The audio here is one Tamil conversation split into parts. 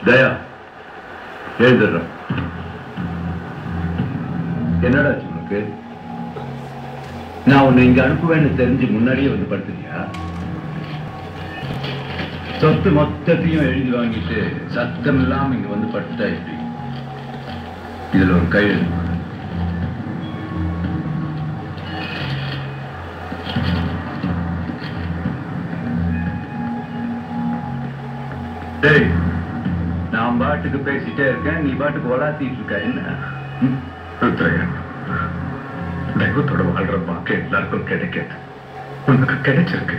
தயா எழுதுறேன். என்னடா உனக்கு? நான் உன்னை இங்க அனுப்புவேன்னு தெரிஞ்சு முன்னாடியே வந்து படுத்துறியா? சொத்து மொத்தத்தையும் எழுதி வாங்கிட்டு சத்தம் இல்லாம இங்க வந்து படுத்துட்டா எப்படி? இதுல ஒரு கையெழுத்து. டேய், நான் பாட்டுக்கு பேசிட்டே இருக்கேன், நீ பாட்டுக்கு வளாத்திட்டு இருக்க. என்ன தெய்வத்தோட வாழ்ற பாக்கு எல்லாருக்கும் கிடைக்காது. உனக்கு கிடைச்சிருக்கு.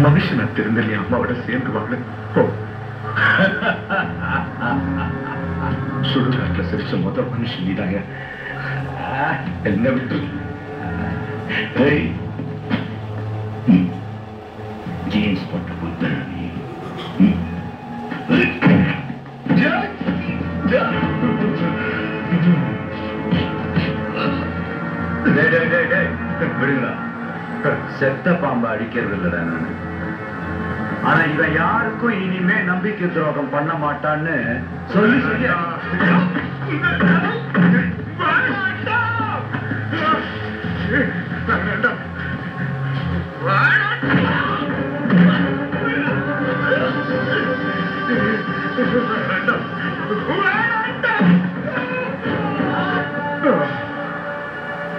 மனுஷனை திருந்த நீ அம்மாவோட சேர்ந்து வாழ போ. சுடுகாட்டுல சிரிச்ச முதல் மனுஷன் நீதாங்க. என்ன விட்டு ஜீன்ஸ் போட்டு புத்த விடுங்களா, செத்த பாம்பை அடிக்கிறது இல்லடா நானு. ஆனா இவன் யாருக்கும் இனிமே நம்பிக்கை துரோகம் பண்ண மாட்டான்னு சொல்லி சொல்லி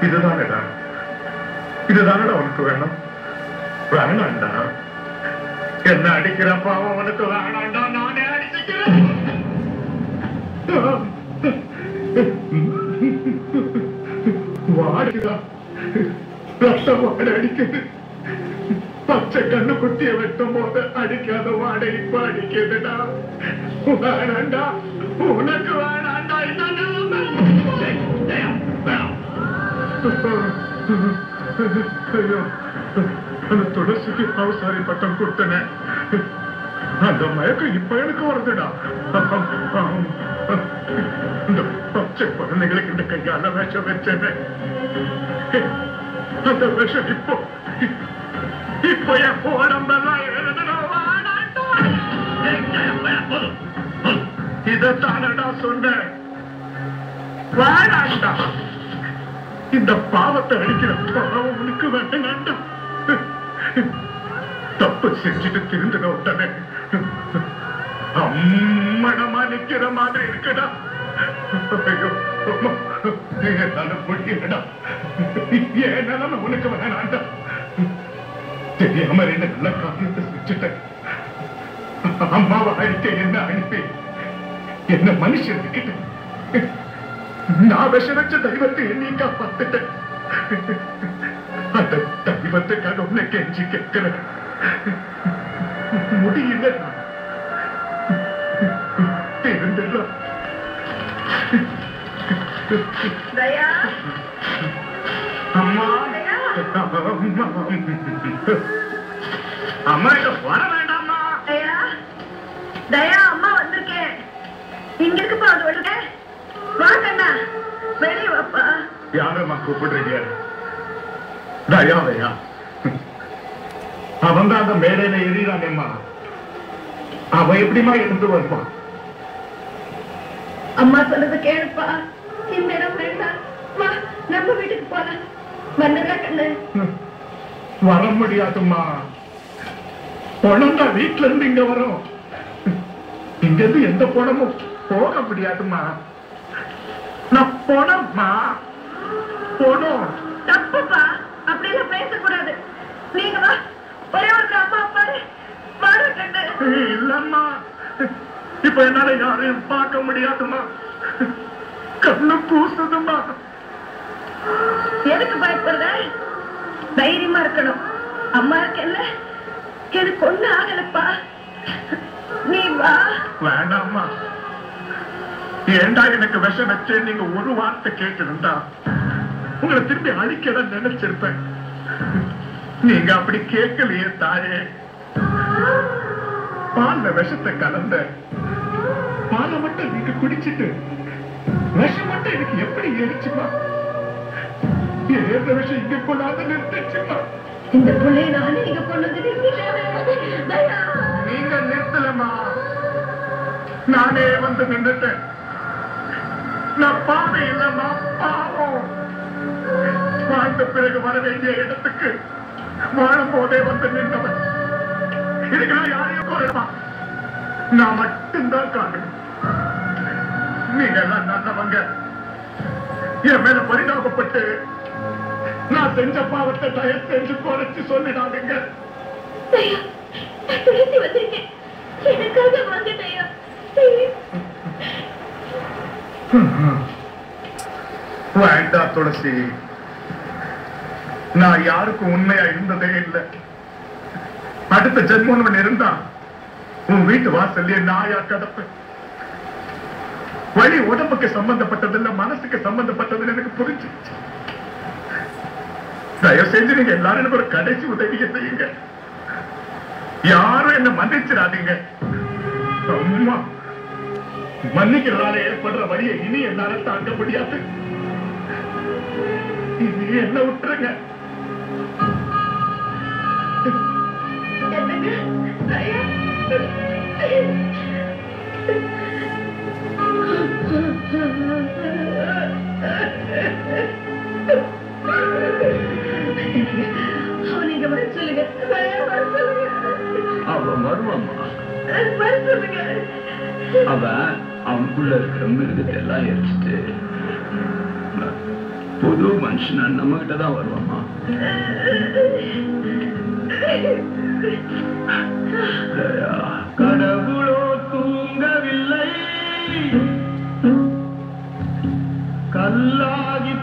இதுதானடா இதுதானடா உனக்கு வேணும். வேணாண்டா, என்ன அடிக்கிறப்ப உனக்கு வேணாண்டா, நானே அடிச்சுக்கிறேன். வாடுதா, ரத்தம் வாட அடிக்குது. பச்சை கண்ணு குட்டிய வெட்டும் போது அடிக்காத வாடை இப்ப அடிக்குதுடா. வேணாண்டா, உனக்கு வேணாண்டா. ஐயோ, அந்த துளசிக்கு அவசாரி பட்டம் கொடுத்தன. அந்த மயக்கம் இப்ப எனக்கு வருதுடா. இந்த பச்சை குழந்தைகளுக்கு இந்த கையால விஷம் வச்சேன். அந்த விஷம் இப்போ என் உடம்பெல்லாம் இதத்தானடா சொன்னேன். வாடாண்டா, இந்த பாவத்தை அடிக்கிற பாவம் உனக்கு வேண்டாண்டா. தப்பு செஞ்சுட்டு திருந்துன உடனே அம்மனமா நிக்கிற மாதிரி இருக்குடா. என்னால முடியலடா. என் நிலைமை உனக்கு வேணாண்டா. தெரியாம என்ன நல்ல காரியத்தை செஞ்சுட்டேன். அம்மாவை அடிக்க என்ன அனுப்பி என்ன மனுஷன் நான் விஷ வச்ச தெய்வத்தை நீ காப்பாத்துட்டேன். அந்த தெய்வத்துக்காக உன்னை கெஞ்சி கேட்கிறேன். முடியல, தெரிந்துடலாம். அம்மா அம்மா இங்க வர வேண்டாமா? தயா, அம்மா வந்திருக்கேன். இங்க இருக்குப்பா, அது விடுங்க. வாங்கண்ணா, வெளியே வாப்பா. யாரம்மா கூப்பிடுறீங்க? தயாவையா? அவன் தான் அந்த மேடையில எறிறானேம்மா. அவன் எப்படிமா இருந்து வருவான்? அம்மா சொன்னது கேளுப்பா. இந்த இடம் வேண்டாம், நம்ம வீட்டுக்கு போலாம். வந்துடுறா கண்ணு. வர முடியாதும்மா. பணம் தான் வீட்டுல இருந்து இங்க வரும். இங்க இருந்து எந்த பணமும் போக முடியாதுமா. நான் பணம்மா, பணம் தப்புப்பா. அப்படி எல்லாம் பேசக்கூடாது. நீங்க வா, ஒரே ஒரு அம்மா அப்பாரு வாழ கண்ணு. இல்லம்மா, இப்ப என்னால யாரையும் பார்க்க முடியாதுமா. கண்ணு பூசுதுமா. எதுக்கு பயப்படுற? தைரியமா இருக்கணும். அம்மா இருக்கல்ல, எனக்கு ஒண்ணு ஆகலப்பா. நீ வா. வேண்டாம்மா. ஏண்டா எனக்கு விஷம் வச்சு நீங்க ஒரு வார்த்தை கேட்டிருந்தா உங்களை திரும்பி அழிக்கதான் நினைச்சிருப்பேன். நீங்க அப்படி கேட்கலையே தாயே. பால்ல விஷத்தை கலந்த பாலை மட்டும் நீங்க குடிச்சிட்டு விஷம் மட்டும் எனக்கு எப்படி எரிச்சுமா? ஏற விஷம் இங்க கொள்ளாத நிறுத்துச்சுமா. இந்த பிள்ளைய நானே இங்க கொண்டது நீங்க நிறுத்தலமா, நானே வந்து நின்றுட்டேன். நான் பாவை இல்லம்மா, பாவம். வாழ்ந்த பிறகு வர வேண்டிய இடத்துக்கு வாழும் போதே வந்து நின்றவன். இதுக்கு நான் யாரையும் கோரமா, நான் மட்டும்தான் காரணம். நீங்க எல்லாம் நல்லவங்க. என் மேல பரிதாபப்பட்டு நான் செஞ்ச பாவத்தை தயவு செஞ்சு குறைச்சு சொல்லிடாதீங்க. வந்திருக்கேன், எனக்காக வாங்க தயா. வேண்டா துளசி, நான் யாருக்கும் உண்மையா இருந்ததே இல்லை. அடுத்த ஜென்மம் இருந்தா உன் வீட்டு வாசல்லே நாயா கடப்பேன். வழி உடம்புக்கு சம்பந்தப்பட்டதில்ல, மனசுக்கு சம்பந்தப்பட்டது எனக்கு புரிஞ்சிருச்சு. தயவு செஞ்சு நீங்க எல்லாரும் எனக்கு ஒரு கடைசி உதவியை செய்யுங்க. யாரும் என்ன மன்னிச்சிடாதீங்க. அம்மா, மன்னிக்கிறதால ஏற்படுற வழியை இனி என்னால தாங்க முடியாது. என்ன விட்டுருங்க. நீங்க வர சொல்லுங்க, வர சொல்லுங்க. அவன் வருவாம்மா. வர சொல்லுங்க. அவன் அவனுக்குள்ள இருக்கிற மிருகத்தை எல்லாம் எரிச்சிட்டு புது மனுஷனா நம்ம கிட்ட தான் வருவாமா. கடவுளோ தூங்கவில்லை, கல்லாகி